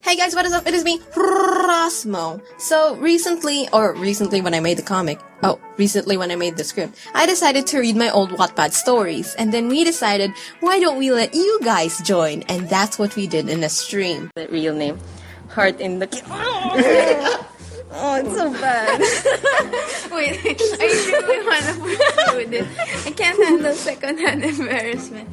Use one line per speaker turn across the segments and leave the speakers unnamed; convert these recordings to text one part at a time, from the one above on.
Hey guys, what is up? It is me, Rosmo. So recently when I made the script, I decided to read my old Wattpad stories, and then we decided, why don't we let you guys join? And that's what we did in a stream. The real name, Heart in the... Oh, it's so bad.
Wait, I really want to put it. I can't handle second-hand embarrassment.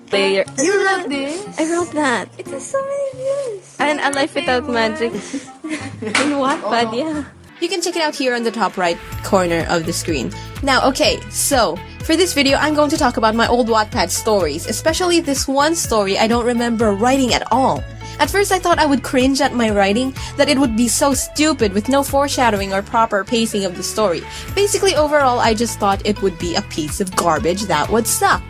Player.
You wrote this?
I wrote that.
It has so many views.
And A Life Without Magic. In Wattpad, yeah. You can check it out here on the top right corner of the screen. Now, okay, so, for this video, I'm going to talk about my old Wattpad stories, especially this one story I don't remember writing at all. At first, I thought I would cringe at my writing, that it would be so stupid with no foreshadowing or proper pacing of the story. Basically, overall, I just thought it would be a piece of garbage that would suck.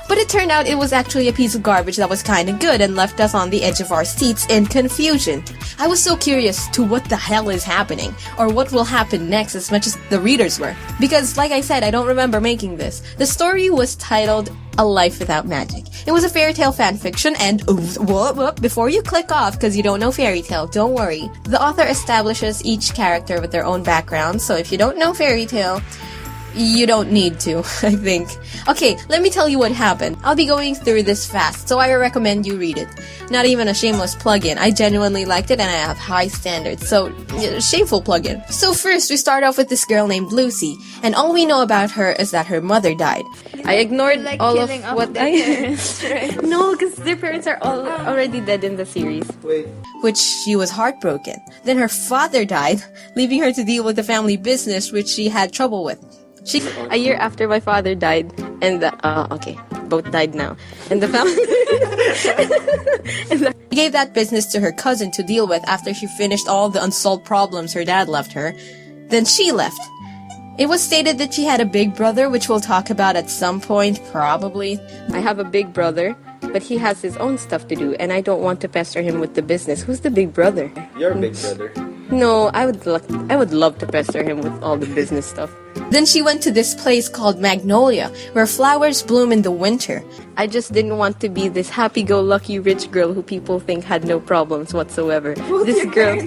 But it turned out it was actually a piece of garbage that was kinda good and left us on the edge of our seats in confusion. I was so curious to what the hell is happening, or what will happen next as much as the readers were. Because, like I said, I don't remember making this. The story was titled A Life Without Magic. It was a fairy tale fanfiction, and before you click off because you don't know fairy tale, don't worry. The author establishes each character with their own background, so if you don't know fairy tale, you don't need to, I think. Okay, let me tell you what happened. I'll be going through this fast, so I recommend you read it. Not even a shameless plug-in. I genuinely liked it and I have high standards, so shameful plug-in. So first, we start off with this girl named Lucy, and all we know about her is that her mother died. I ignored
like
all of
killing off
what
their
I...
parents, right?
No, because their parents are all already dead in the series.
Wait.
Which she was heartbroken. Then her father died, leaving her to deal with the family business which she had trouble with. A year after my father died, and okay, both died now, and the family gave that business to her cousin to deal with after she finished all the unsolved problems her dad left her. Then she left. It was stated that she had a big brother, which we'll talk about at some point, probably. I have a big brother, but he has his own stuff to do, and I don't want to pester him with the business. Who's the big brother?
You're a big brother.
No, I would love to pester him with all the business stuff. Then she went to this place called Magnolia, where flowers bloom in the winter. I just didn't want to be this happy-go-lucky rich girl who people think had no problems whatsoever. This girl...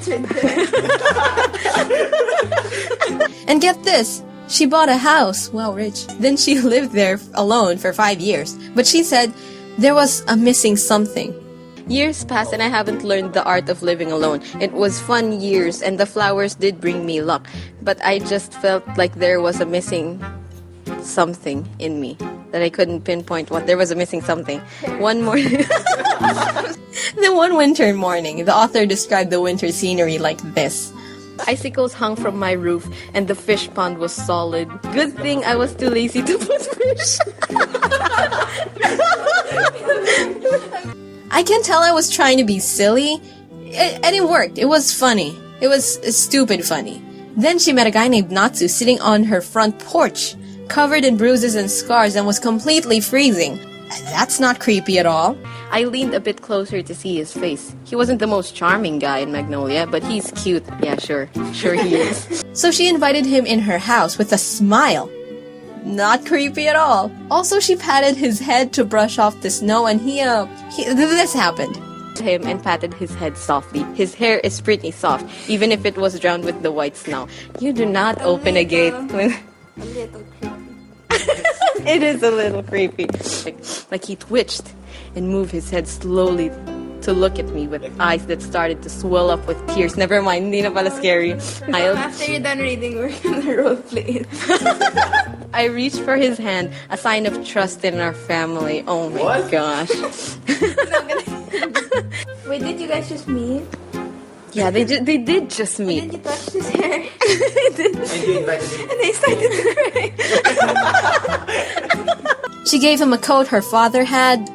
And get this! She bought a house. Wow, rich. Then she lived there alone for 5 years. But she said there was a missing something. Years passed and I haven't learned the art of living alone. It was fun years and the flowers did bring me luck. But I just felt like there was a missing something in me. That I couldn't pinpoint what. There was a missing something. One morning... Then one winter morning, the author described the winter scenery like this. Icicles hung from my roof and the fish pond was solid. Good thing I was too lazy to put fish. I can tell I was trying to be silly, and it worked. It was funny. It was stupid funny. Then she met a guy named Natsu sitting on her front porch, covered in bruises and scars, and was completely freezing. That's not creepy at all. I leaned a bit closer to see his face. He wasn't the most charming guy in Magnolia, but he's cute. Yeah, sure. Sure he is. So she invited him in her house with a smile. Not creepy at all. Also, she patted his head to brush off the snow, and this happened. Him and patted his head softly. His hair is pretty soft, even if it was drowned with the white snow. You do not open a gate when...
A little creepy.
It is a little creepy. Like he twitched and moved his head slowly to look at me with eyes that started to swell up with tears. Never mind, hindi na pala scary.
After you're done reading, we're gonna roleplay it.
I reached for his hand, a sign of trust in our family. Oh my gosh.
Wait, did you guys just meet?
Yeah, they did just meet.
Did you touch his hair?
I did.
And you invited me.
And they started crying.
She gave him a coat her father had.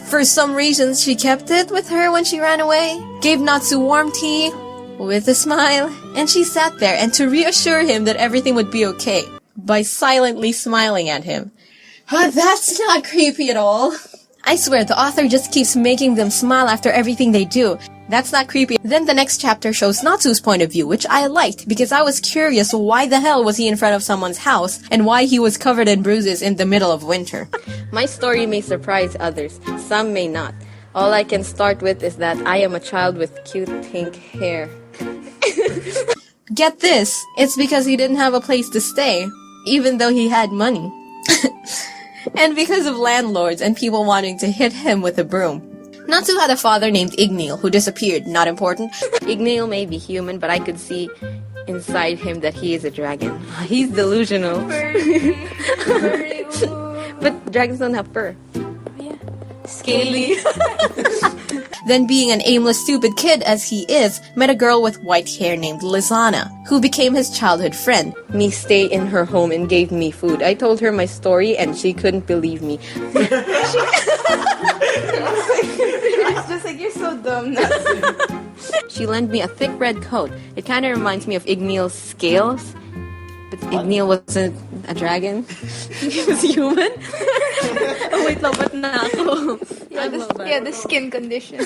For some reason, she kept it with her when she ran away. Gave Natsu warm tea with a smile. And she sat there and to reassure him that everything would be okay by silently smiling at him. That's not creepy at all. I swear, the author just keeps making them smile after everything they do. That's not creepy. Then the next chapter shows Natsu's point of view, which I liked because I was curious why the hell was he in front of someone's house and why he was covered in bruises in the middle of winter. My story may surprise others, some may not. All I can start with is that I am a child with cute pink hair. Get this, it's because he didn't have a place to stay, even though he had money. And because of landlords and people wanting to hit him with a broom. Natsu had a father named Ignail who disappeared, not important. Ignail may be human, but I could see inside him that he is a dragon. He's delusional.
Furry,
But dragons don't have fur.
yeah.
Scaly. Then being an aimless stupid kid as he is, met a girl with white hair named Lizana, who became his childhood friend. Me stay in her home and gave me food. I told her my story and she couldn't believe me.
It's just like, you're so dumb, Natsu.
She lent me a thick red coat. It kind of reminds me of Ignail's scales. But Ignail wasn't a dragon. He was human. Oh wait, lobat na ako.
Yeah, the skin condition.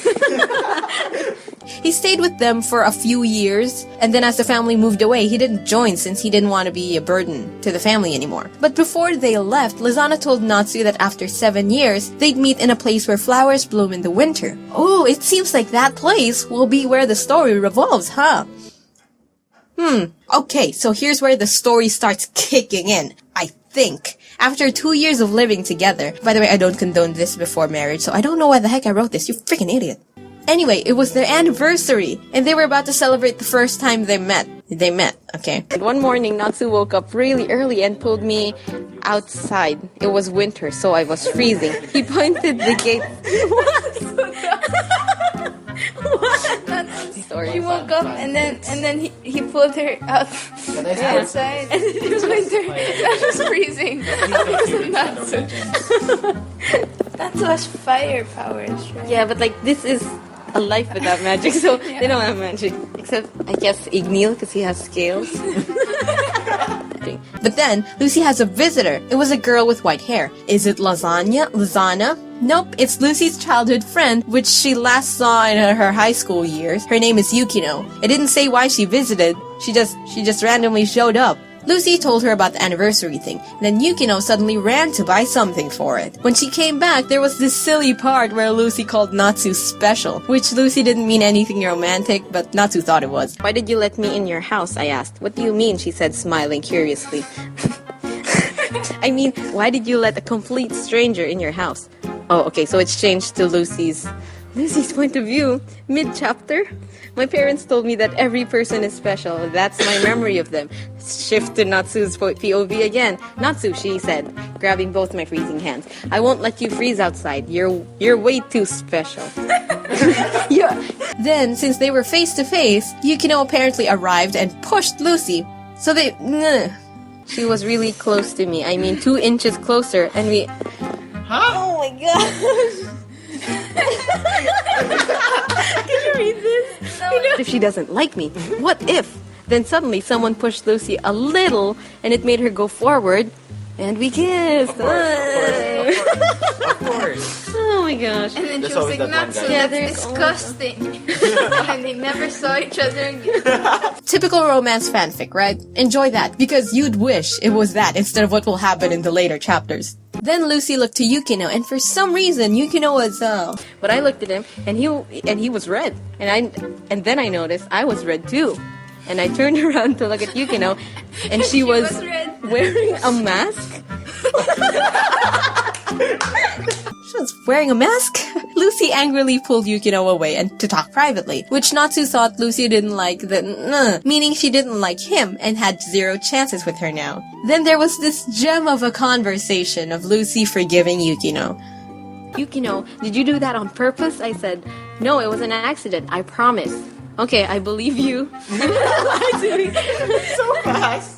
He stayed with them for a few years, and then as the family moved away, he didn't join since he didn't want to be a burden to the family anymore. But before they left, Lizana told Natsu that after 7 years, they'd meet in a place where flowers bloom in the winter. Oh, it seems like that place will be where the story revolves, huh? Okay, so here's where the story starts kicking in, I think. After 2 years of living together, by the way, I don't condone this before marriage, so I don't know why the heck I wrote this, you freaking idiot. Anyway, it was their anniversary, and they were about to celebrate the first time they met. Okay. And one morning, Natsu woke up really early and pulled me outside. It was winter, so I was freezing. He pointed the gate. Story.
She woke up and then he pulled her outside. And it was winter. That was freezing. That was Natsu. Natsu has fire powers, right?
Yeah, but like this is a life without magic, so they don't have magic. Except, I guess, Ignail, because he has scales. But then, Lucy has a visitor. It was a girl with white hair. Is it Lizana? Nope, it's Lucy's childhood friend, which she last saw in her high school years. Her name is Yukino. It didn't say why she visited. She just randomly showed up. Lucy told her about the anniversary thing. Then Yukino suddenly ran to buy something for it. When she came back, there was this silly part where Lucy called Natsu special, which Lucy didn't mean anything romantic, but Natsu thought it was. Why did you let me in your house? I asked. What do you mean? She said, smiling curiously. I mean, why did you let a complete stranger in your house? Oh, okay, so it's changed to Lucy's point of view. Mid-chapter, my parents told me that every person is special. That's my memory of them. Shift to Natsu's POV again. Natsu, she said, grabbing both my freezing hands. I won't let you freeze outside. You're way too special. Yeah. Then, since they were face to face, Yukino apparently arrived and pushed Lucy. So they... She was really close to me. I mean, 2 inches closer, and we...
Huh?
Oh my gosh! Can you read this? No. If she doesn't like me, what if? Then suddenly someone pushed Lucy a little, and it made her go forward, and we kissed.
Of course.
Oh my gosh!
And then
There's
she was
always
like,
that one
Natsu,
guy.
Yeah,
that's disgusting. And they never saw each other again.
Typical romance fanfic, right? Enjoy that, because you'd wish it was that instead of what will happen in the later chapters. Then Lucy looked to Yukino, and for some reason, Yukino was, But I looked at him, and he was red. And then I noticed I was red too. And I turned around to look at Yukino, and she was
red.
wearing a mask. She was wearing a mask? Lucy angrily pulled Yukino away and to talk privately, which Natsu thought Lucy didn't like meaning she didn't like him and had 0 chances with her now. Then there was this gem of a conversation of Lucy forgiving Yukino. Yukino, did you do that on purpose? I said, no, it was an accident, I promise. Okay, I believe you.
So fast.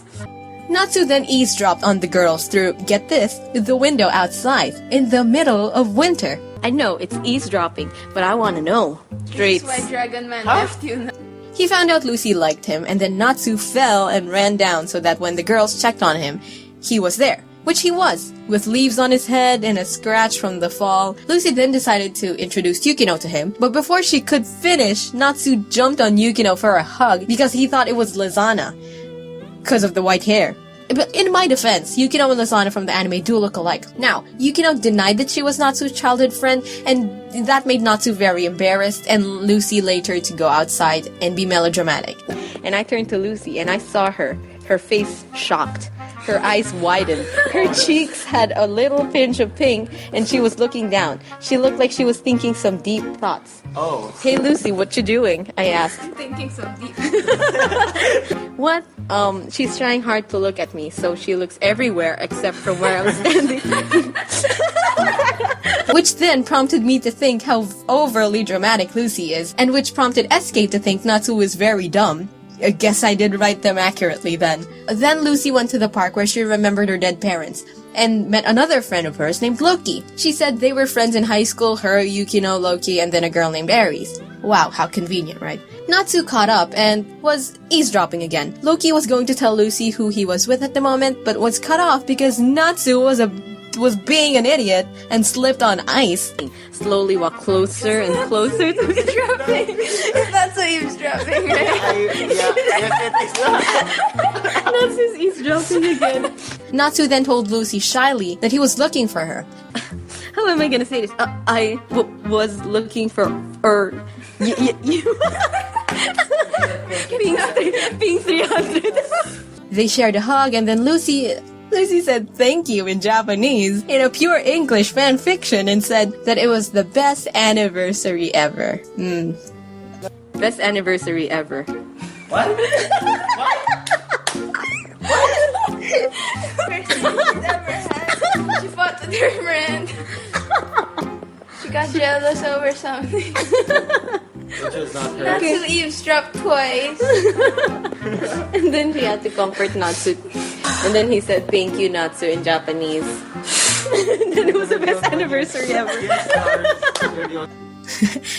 Natsu then eavesdropped on the girls through, get this, the window outside, in the middle of winter. I know, it's eavesdropping, but I want to know. Traits.
That's why Dragon Man left you.
He found out Lucy liked him, and then Natsu fell and ran down so that when the girls checked on him, he was there. Which he was, with leaves on his head and a scratch from the fall. Lucy then decided to introduce Yukino to him, but before she could finish, Natsu jumped on Yukino for a hug because he thought it was Lizana. Because of the white hair. But in my defense, Yukino and Lasana from the anime do look alike. Now, Yukino denied that she was Natsu's childhood friend, and that made Natsu very embarrassed, and Lucy later to go outside and be melodramatic. And I turned to Lucy, and I saw her face shocked. Her eyes widened. Her cheeks had a little pinch of pink, and she was looking down. She looked like she was thinking some deep thoughts.
Oh.
Hey Lucy, what you doing? I asked.
I'm thinking so deep.
What? She's trying hard to look at me, so she looks everywhere except from where I'm standing. Which then prompted me to think how overly dramatic Lucy is, and which prompted SK to think Natsu is very dumb. I guess I did write them accurately then. Then Lucy went to the park where she remembered her dead parents, and met another friend of hers named Loki. She said they were friends in high school, her, Yukino, Loki, and then a girl named Aries. Wow, how convenient, right? Natsu caught up and was eavesdropping again. Loki was going to tell Lucy who he was with at the moment, but was cut off because Natsu was being an idiot and slipped on ice. Slowly walked closer and closer to
Eavesdropping. That's what eavesdropping, right?
Natsu's eavesdropping again. Natsu then told Lucy shyly that he was looking for her. How am I gonna say this? I was looking for you. being 300. They shared a hug, and then Lucy said thank you in Japanese in a pure English fan fiction and said that it was the best anniversary ever. Best anniversary ever.
What?
First thing she's ever had. She fought the Dermrand. She got jealous over something.
Which was not her.
Natsu eavesdropped twice.
And then she had to comfort Natsu. And then he said thank you Natsu in Japanese. And then it was the best anniversary ever.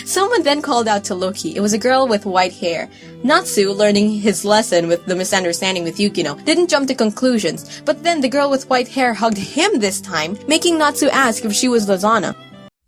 Someone then called out to Loki. It was a girl with white hair. Natsu, learning his lesson with the misunderstanding with Yukino, didn't jump to conclusions, but then the girl with white hair hugged him this time, making Natsu ask if she was Lasana.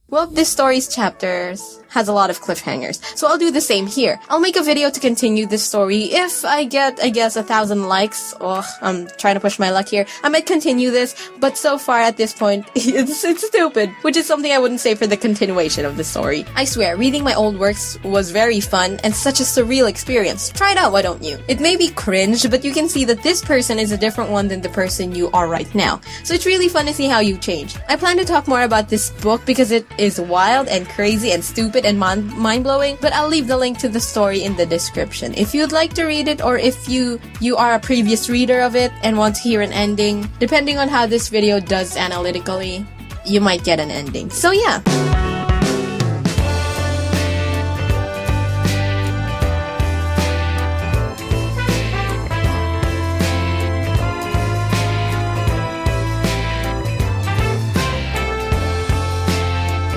Well, this story's chapters has a lot of cliffhangers, so I'll do the same here. I'll make a video to continue this story if I get, 1,000 likes. Oh, I'm trying to push my luck here. I might continue this, but so far at this point, it's stupid, which is something I wouldn't say for the continuation of the story. I swear, reading my old works was very fun and such a surreal experience. Try it out, why don't you? It may be cringe, but you can see that this person is a different one than the person you are right now. So it's really fun to see how you change. I plan to talk more about this book because it is wild and crazy and stupid and mind-blowing, but I'll leave the link to the story in the description. If you'd like to read it, or if you are a previous reader of it and want to hear an ending, depending on how this video does analytically, you might get an ending. So yeah.